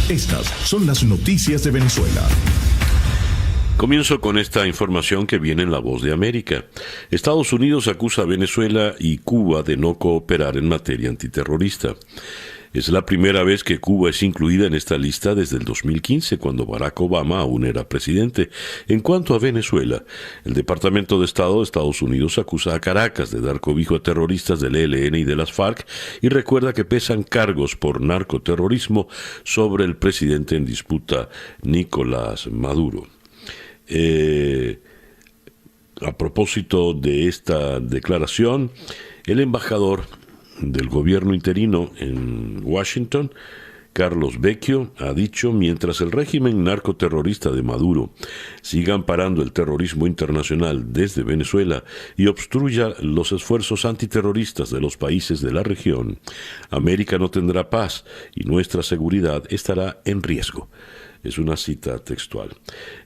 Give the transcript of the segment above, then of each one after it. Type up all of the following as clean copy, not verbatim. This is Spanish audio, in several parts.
Estas son las noticias de Venezuela. Comienzo con esta información que viene en La Voz de América. Estados Unidos acusa a Venezuela y Cuba de no cooperar en materia antiterrorista. Es la primera vez que Cuba es incluida en esta lista desde el 2015, cuando Barack Obama aún era presidente. En cuanto a Venezuela, el Departamento de Estado de Estados Unidos acusa a Caracas de dar cobijo a terroristas del ELN y de las FARC y recuerda que pesan cargos por narcoterrorismo sobre el presidente en disputa, Nicolás Maduro. A propósito de esta declaración, el embajador del gobierno interino en Washington, Carlos Vecchio, ha dicho: mientras el régimen narcoterrorista de Maduro siga amparando el terrorismo internacional desde Venezuela y obstruya los esfuerzos antiterroristas de los países de la región, América no tendrá paz y nuestra seguridad estará en riesgo. Es una cita textual.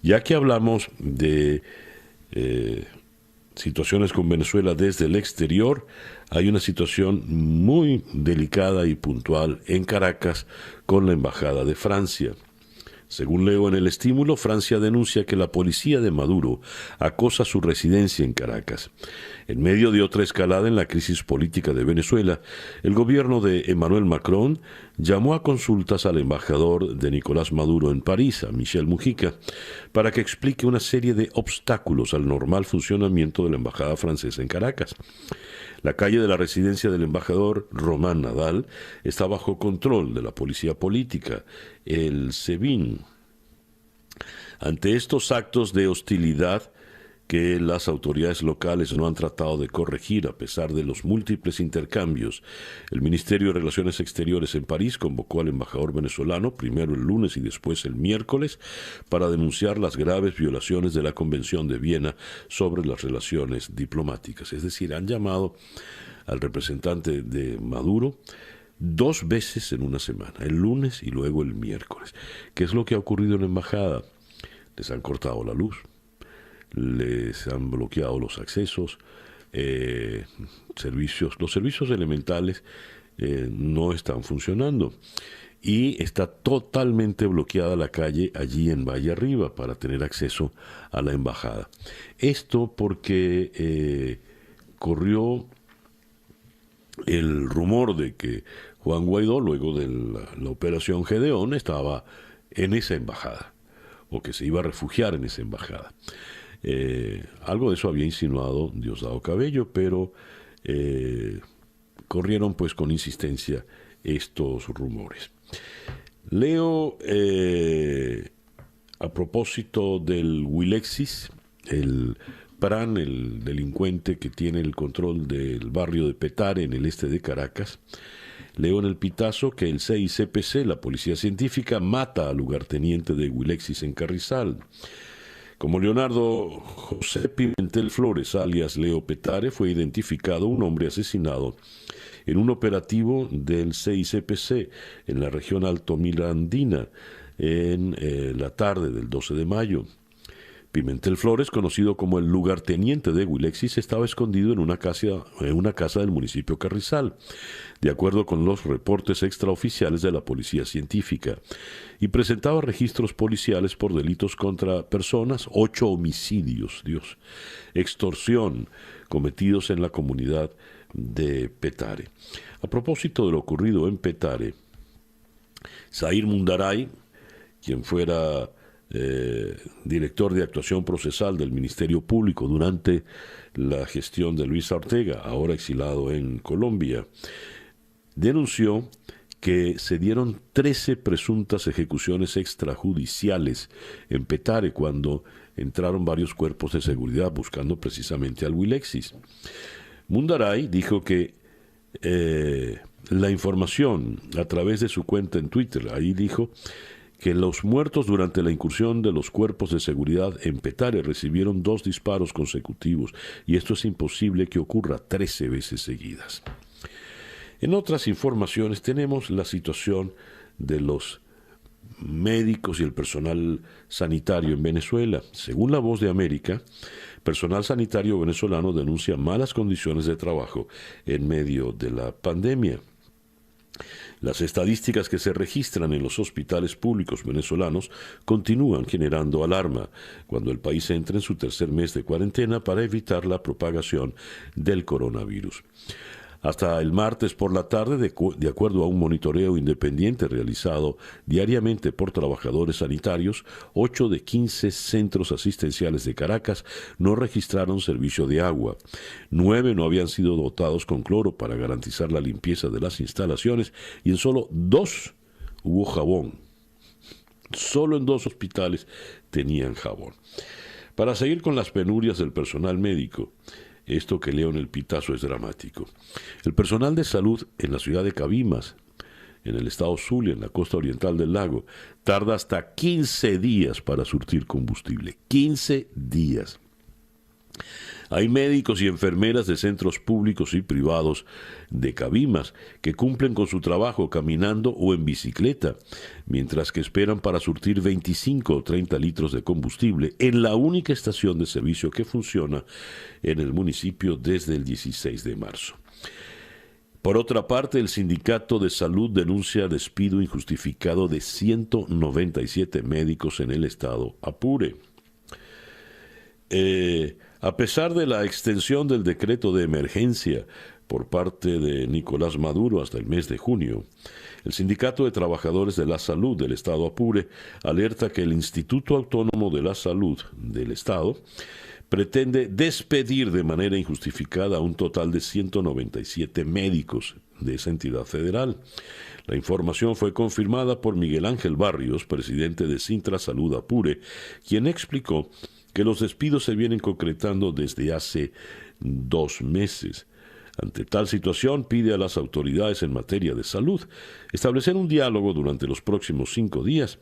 Ya que hablamos de situaciones con Venezuela desde el exterior, hay una situación muy delicada y puntual en Caracas con la Embajada de Francia. Según leo en El Estímulo, Francia denuncia que la policía de Maduro acosa su residencia en Caracas. En medio de otra escalada en la crisis política de Venezuela, el gobierno de Emmanuel Macron llamó a consultas al embajador de Nicolás Maduro en París, a Michel Mujica, para que explique una serie de obstáculos al normal funcionamiento de la embajada francesa en Caracas. La calle de la residencia del embajador Román Nadal está bajo control de la policía política, el SEBIN. Ante estos actos de hostilidad que las autoridades locales no han tratado de corregir a pesar de los múltiples intercambios, el Ministerio de Relaciones Exteriores en París convocó al embajador venezolano, primero el lunes y después el miércoles, para denunciar las graves violaciones de la Convención de Viena sobre las relaciones diplomáticas. Es decir, han llamado al representante de Maduro 2 veces en una semana, el lunes y luego el miércoles. ¿Qué es lo que ha ocurrido en la embajada? Les han cortado la luz, les han bloqueado los accesos, los servicios elementales no están funcionando y está totalmente bloqueada la calle allí en Valle Arriba para tener acceso a la embajada. Esto porque corrió el rumor de que Juan Guaidó, luego de la operación Gedeón, estaba en esa embajada o que se iba a refugiar en esa embajada. Algo de eso había insinuado Diosdado Cabello, pero corrieron pues con insistencia estos rumores. Leo a propósito del Wilexis, el Pran, el delincuente que tiene el control del barrio de Petare en el este de Caracas. Leo en el Pitazo que el CICPC, la Policía Científica, mata al lugarteniente de Wilexis en Carrizal. Como Leonardo José Pimentel Flores, alias Leo Petare, fue identificado un hombre asesinado en un operativo del CICPC en la región altomirandina en la tarde del 12 de mayo. Pimentel Flores, conocido como el lugarteniente de Wilexis, estaba escondido en una casa del municipio Carrizal, de acuerdo con los reportes extraoficiales de la Policía Científica, y presentaba registros policiales por delitos contra personas, 8 homicidios, extorsión, cometidos en la comunidad de Petare. A propósito de lo ocurrido en Petare, Zair Mundaray, quien fuera director de actuación procesal del Ministerio Público durante la gestión de Luis Ortega, ahora exilado en Colombia, denunció que se dieron 13 presuntas ejecuciones extrajudiciales en Petare cuando entraron varios cuerpos de seguridad buscando precisamente al Wilexis. Mundaray dijo que la información a través de su cuenta en Twitter, ahí dijo que los muertos durante la incursión de los cuerpos de seguridad en Petare recibieron 2 disparos consecutivos y esto es imposible que ocurra 13 veces seguidas. En otras informaciones tenemos la situación de los médicos y el personal sanitario en Venezuela. Según La Voz de América, personal sanitario venezolano denuncia malas condiciones de trabajo en medio de la pandemia. Las estadísticas que se registran en los hospitales públicos venezolanos continúan generando alarma cuando el país entra en su tercer mes de cuarentena para evitar la propagación del coronavirus. Hasta el martes por la tarde, de acuerdo a un monitoreo independiente realizado diariamente por trabajadores sanitarios, 8 de 15 centros asistenciales de Caracas no registraron servicio de agua. 9 no habían sido dotados con cloro para garantizar la limpieza de las instalaciones y en solo 2 hubo jabón. Solo en 2 hospitales tenían jabón. Para seguir con las penurias del personal médico, esto que leo en el pitazo es dramático. El personal de salud en la ciudad de Cabimas, en el estado Zulia, en la costa oriental del lago, tarda hasta 15 días para surtir combustible. 15 días. Hay médicos y enfermeras de centros públicos y privados de Cabimas que cumplen con su trabajo caminando o en bicicleta, mientras que esperan para surtir 25 o 30 litros de combustible en la única estación de servicio que funciona en el municipio desde el 16 de marzo. Por otra parte, el Sindicato de Salud denuncia despido injustificado de 197 médicos en el estado Apure. A pesar de la extensión del decreto de emergencia por parte de Nicolás Maduro hasta el mes de junio, el Sindicato de Trabajadores de la Salud del Estado Apure alerta que el Instituto Autónomo de la Salud del Estado pretende despedir de manera injustificada a un total de 197 médicos de esa entidad federal. La información fue confirmada por Miguel Ángel Barrios, presidente de Sintra Salud Apure, quien explicó que los despidos se vienen concretando desde hace 2 meses. Ante tal situación, pide a las autoridades en materia de salud establecer un diálogo durante los próximos 5 días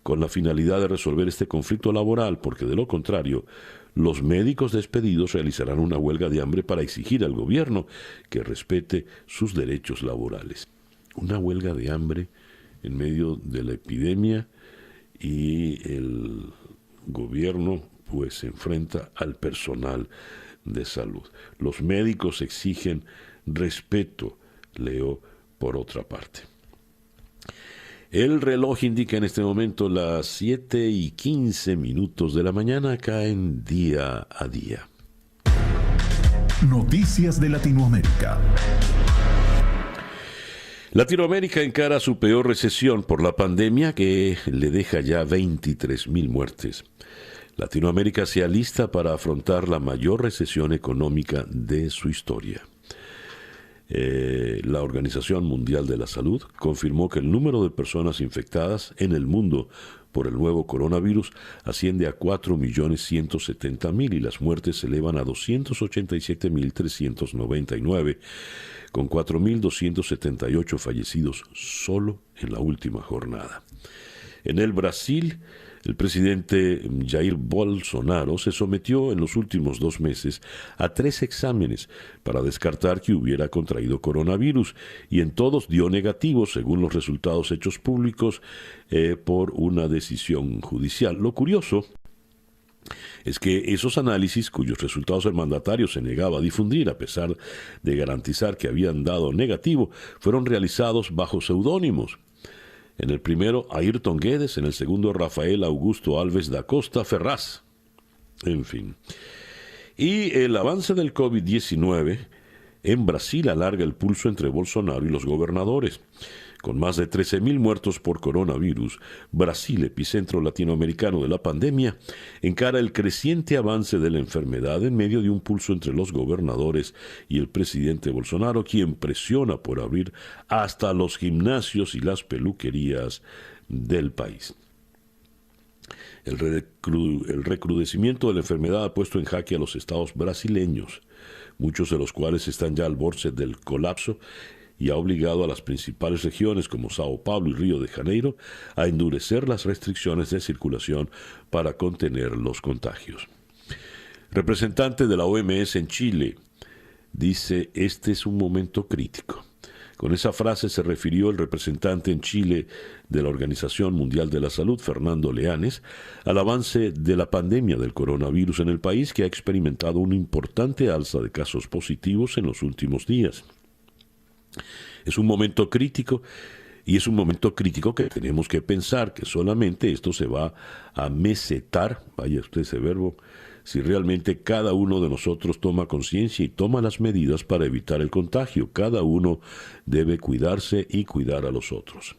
con la finalidad de resolver este conflicto laboral, porque de lo contrario, los médicos despedidos realizarán una huelga de hambre para exigir al gobierno que respete sus derechos laborales. Una huelga de hambre en medio de la epidemia y el gobierno pues se enfrenta al personal de salud. Los médicos exigen respeto, leo por otra parte. El reloj indica en este momento las 7:15 de la mañana acá en Día a Día. Noticias de Latinoamérica. Latinoamérica encara su peor recesión por la pandemia que le deja ya 23.000 muertes. Latinoamérica se alista para afrontar la mayor recesión económica de su historia. La Organización Mundial de la Salud confirmó que el número de personas infectadas en el mundo por el nuevo coronavirus asciende a 4.170.000 y las muertes se elevan a 287.399, con 4.278 fallecidos solo en la última jornada. En el Brasil, el presidente Jair Bolsonaro se sometió en los últimos 2 meses a 3 exámenes para descartar que hubiera contraído coronavirus y en todos dio negativo según los resultados hechos públicos por una decisión judicial. Lo curioso es que esos análisis, cuyos resultados el mandatario se negaba a difundir a pesar de garantizar que habían dado negativo, fueron realizados bajo seudónimos. En el primero, Ayrton Guedes, en el segundo, Rafael Augusto Alves da Costa Ferraz. En fin. Y el avance del COVID-19 en Brasil alarga el pulso entre Bolsonaro y los gobernadores. Con más de 13.000 muertos por coronavirus, Brasil, epicentro latinoamericano de la pandemia, encara el creciente avance de la enfermedad en medio de un pulso entre los gobernadores y el presidente Bolsonaro, quien presiona por abrir hasta los gimnasios y las peluquerías del país. El recrudecimiento de la enfermedad ha puesto en jaque a los estados brasileños, muchos de los cuales están ya al borde del colapso, y ha obligado a las principales regiones como Sao Paulo y Río de Janeiro a endurecer las restricciones de circulación para contener los contagios. Representante de la OMS en Chile dice: este es un momento crítico. Con esa frase se refirió el representante en Chile de la Organización Mundial de la Salud, Fernando Leanes, al avance de la pandemia del coronavirus en el país, que ha experimentado una importante alza de casos positivos en los últimos días. Es un momento crítico y es un momento crítico que tenemos que pensar que solamente esto se va a mesetar, vaya usted ese verbo, si realmente cada uno de nosotros toma conciencia y toma las medidas para evitar el contagio. Cada uno debe cuidarse y cuidar a los otros.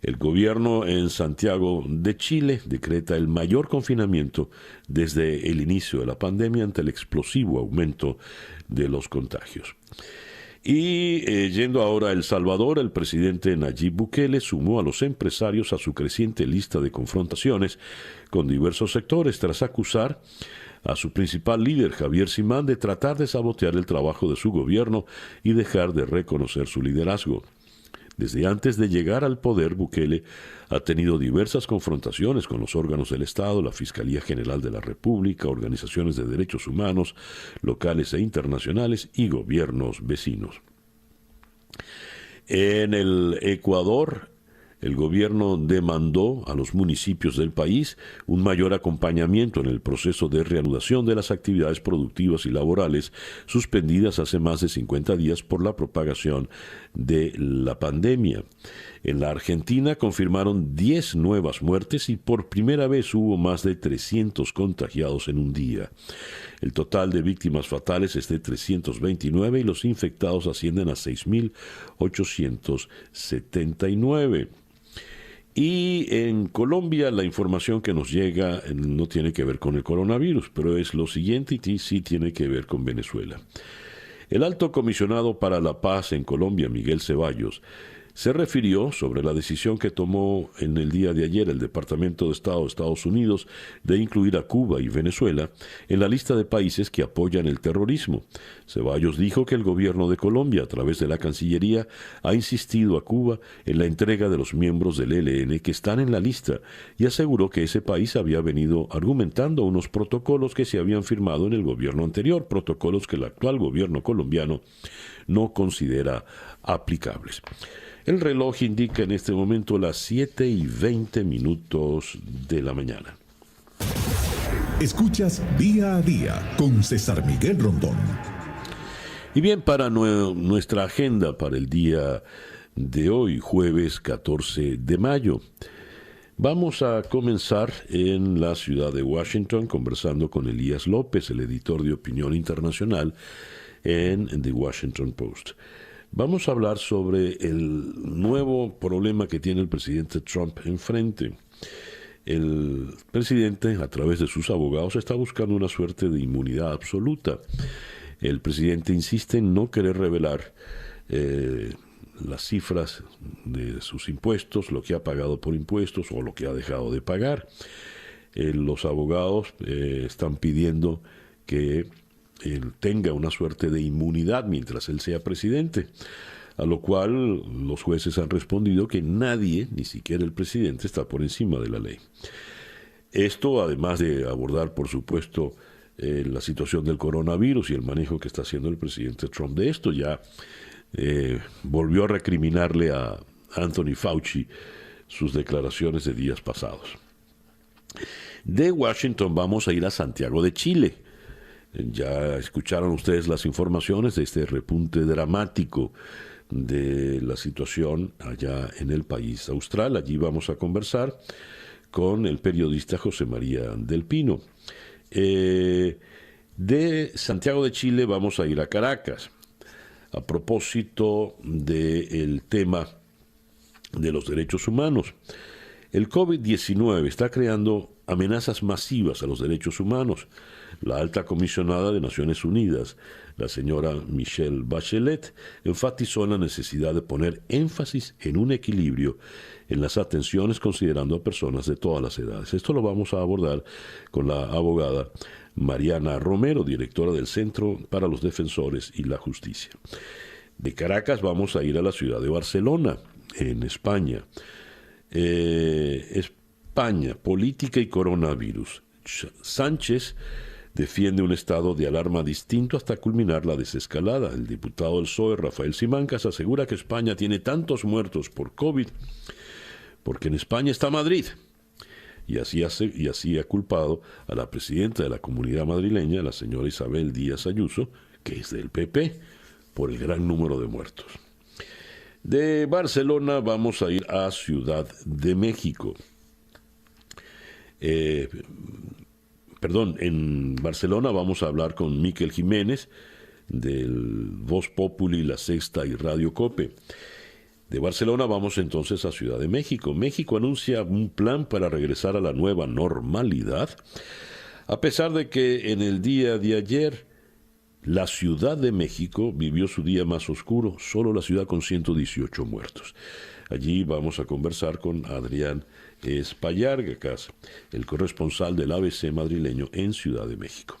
El gobierno en Santiago de Chile decreta el mayor confinamiento desde el inicio de la pandemia ante el explosivo aumento de los contagios. Y yendo ahora a El Salvador, el presidente Nayib Bukele sumó a los empresarios a su creciente lista de confrontaciones con diversos sectores tras acusar a su principal líder, Javier Simán, de tratar de sabotear el trabajo de su gobierno y dejar de reconocer su liderazgo. Desde antes de llegar al poder, Bukele ha tenido diversas confrontaciones con los órganos del Estado, la Fiscalía General de la República, organizaciones de derechos humanos, locales e internacionales y gobiernos vecinos. En el Ecuador, el gobierno demandó a los municipios del país un mayor acompañamiento en el proceso de reanudación de las actividades productivas y laborales suspendidas hace más de 50 días por la propagación de la pandemia. En la Argentina confirmaron 10 nuevas muertes y por primera vez hubo más de 300 contagiados en un día. El total de víctimas fatales es de 329 y los infectados ascienden a 6.879. Y en Colombia la información que nos llega no tiene que ver con el coronavirus, pero es lo siguiente y sí tiene que ver con Venezuela. El alto comisionado para la paz en Colombia, Miguel Ceballos, se refirió sobre la decisión que tomó en el día de ayer el Departamento de Estado de Estados Unidos de incluir a Cuba y Venezuela en la lista de países que apoyan el terrorismo. Ceballos dijo que el gobierno de Colombia, a través de la Cancillería, ha insistido a Cuba en la entrega de los miembros del ELN que están en la lista y aseguró que ese país había venido argumentando unos protocolos que se habían firmado en el gobierno anterior, protocolos que el actual gobierno colombiano no considera aplicables. El reloj indica en este momento las 7:20 de la mañana. Escuchas Día a Día con César Miguel Rondón. Y bien, para nuestra agenda para el día de hoy, jueves 14 de mayo, vamos a comenzar en la ciudad de Washington conversando con Elías López, el editor de opinión internacional en The Washington Post. Vamos a hablar sobre el nuevo problema que tiene el presidente Trump enfrente. El presidente, a través de sus abogados, está buscando una suerte de inmunidad absoluta. El presidente insiste en no querer revelar las cifras de sus impuestos, lo que ha pagado por impuestos o lo que ha dejado de pagar. Los abogados están pidiendo que él tenga una suerte de inmunidad mientras él sea presidente, a lo cual los jueces han respondido que nadie, ni siquiera el presidente, está por encima de la ley. Esto, además de abordar, por supuesto, la situación del coronavirus y el manejo que está haciendo el presidente Trump de esto, ya volvió a recriminarle a Anthony Fauci sus declaraciones de días pasados. De Washington vamos a ir a Santiago de Chile. Ya escucharon ustedes las informaciones de este repunte dramático de la situación allá en el país austral. Allí vamos a conversar con el periodista José María del Pino. De Santiago de Chile vamos a ir a Caracas a propósito del tema de los derechos humanos. El COVID-19 está creando amenazas masivas a los derechos humanos. La alta comisionada de Naciones Unidas, la señora Michelle Bachelet, enfatizó la necesidad de poner énfasis en un equilibrio en las atenciones considerando a personas de todas las edades. Esto lo vamos a abordar con la abogada Mariana Romero, directora del Centro para los Defensores y la Justicia. De Caracas vamos a ir a la ciudad de Barcelona, en España. España, política y coronavirus. Sánchez defiende un estado de alarma distinto hasta culminar la desescalada. El diputado del PSOE, Rafael Simancas, asegura que España tiene tantos muertos por COVID porque en España está Madrid. Y así ha culpado a la presidenta de la Comunidad Madrileña, la señora Isabel Díaz Ayuso, que es del PP, por el gran número de muertos. De Barcelona vamos a ir a Ciudad de México. En Barcelona vamos a hablar con Miquel Jiménez del Voz Populi, La Sexta y Radio Cope. De Barcelona vamos entonces a Ciudad de México. México anuncia un plan para regresar a la nueva normalidad, a pesar de que en el día de ayer la Ciudad de México vivió su día más oscuro, solo la ciudad con 118 muertos. Allí vamos a conversar con Adrián Espallargas, el corresponsal del ABC madrileño en Ciudad de México.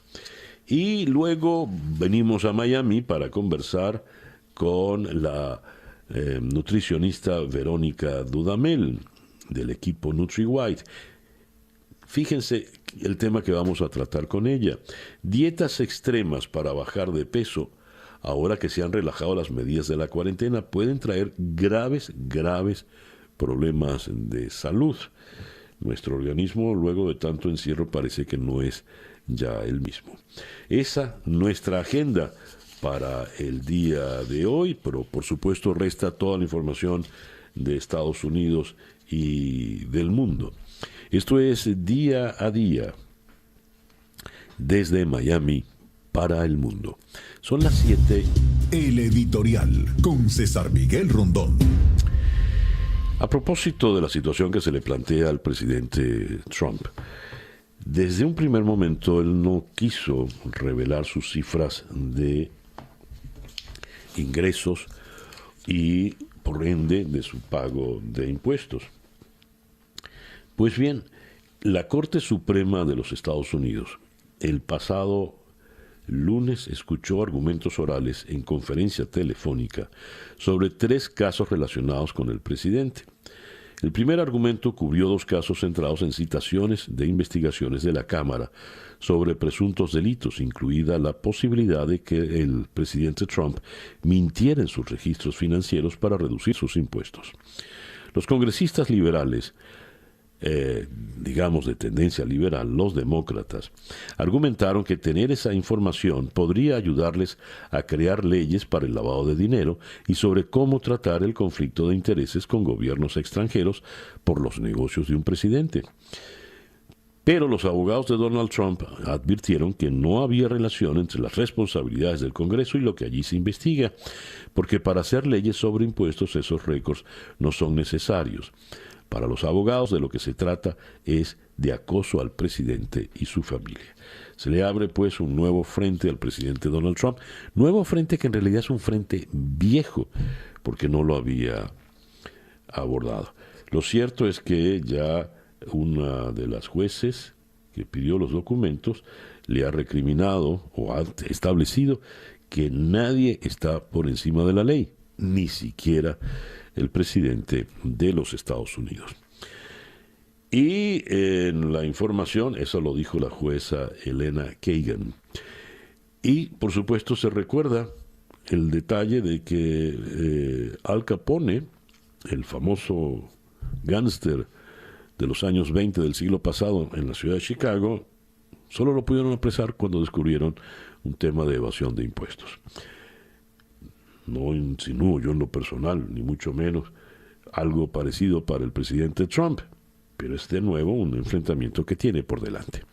Y luego venimos a Miami para conversar con la nutricionista Verónica Dudamel del equipo NutriWhite. Fíjense el tema que vamos a tratar con ella. Dietas extremas para bajar de peso, ahora que se han relajado las medidas de la cuarentena, pueden traer graves problemas de salud. Nuestro organismo, luego de tanto encierro, parece que no es ya el mismo. Esa nuestra agenda para el día de hoy, pero por supuesto resta toda la información de Estados Unidos y del mundo. Esto es Día a Día, desde Miami para el mundo. Son las 7. El editorial con César Miguel Rondón. A propósito de la situación que se le plantea al presidente Trump, desde un primer momento él no quiso revelar sus cifras de ingresos y, por ende, de su pago de impuestos. Pues bien, la Corte Suprema de los Estados Unidos el pasado lunes escuchó argumentos orales en conferencia telefónica sobre 3 casos relacionados con el presidente. El primer argumento cubrió 2 casos centrados en citaciones de investigaciones de la Cámara sobre presuntos delitos, incluida la posibilidad de que el presidente Trump mintiera en sus registros financieros para reducir sus impuestos. Los congresistas liberales, digamos de tendencia liberal, los demócratas, argumentaron que tener esa información podría ayudarles a crear leyes para el lavado de dinero y sobre cómo tratar el conflicto de intereses con gobiernos extranjeros por los negocios de un presidente. Pero los abogados de Donald Trump advirtieron que no había relación entre las responsabilidades del Congreso y lo que allí se investiga, porque para hacer leyes sobre impuestos esos récords no son necesarios. Para los abogados de lo que se trata es de acoso al presidente y su familia. Se le abre pues un nuevo frente al presidente Donald Trump, nuevo frente que en realidad es un frente viejo, porque no lo había abordado. Lo cierto es que ya una de las jueces que pidió los documentos le ha recriminado o ha establecido que nadie está por encima de la ley, ni siquiera el presidente de los Estados Unidos. Y en la información, eso lo dijo la jueza Elena Kagan. Y por supuesto se recuerda el detalle de que Al Capone, el famoso gángster de los años 20 del siglo pasado en la ciudad de Chicago, solo lo pudieron apresar cuando descubrieron un tema de evasión de impuestos. No insinúo yo en lo personal, ni mucho menos algo parecido para el presidente Trump, pero es de nuevo un enfrentamiento que tiene por delante.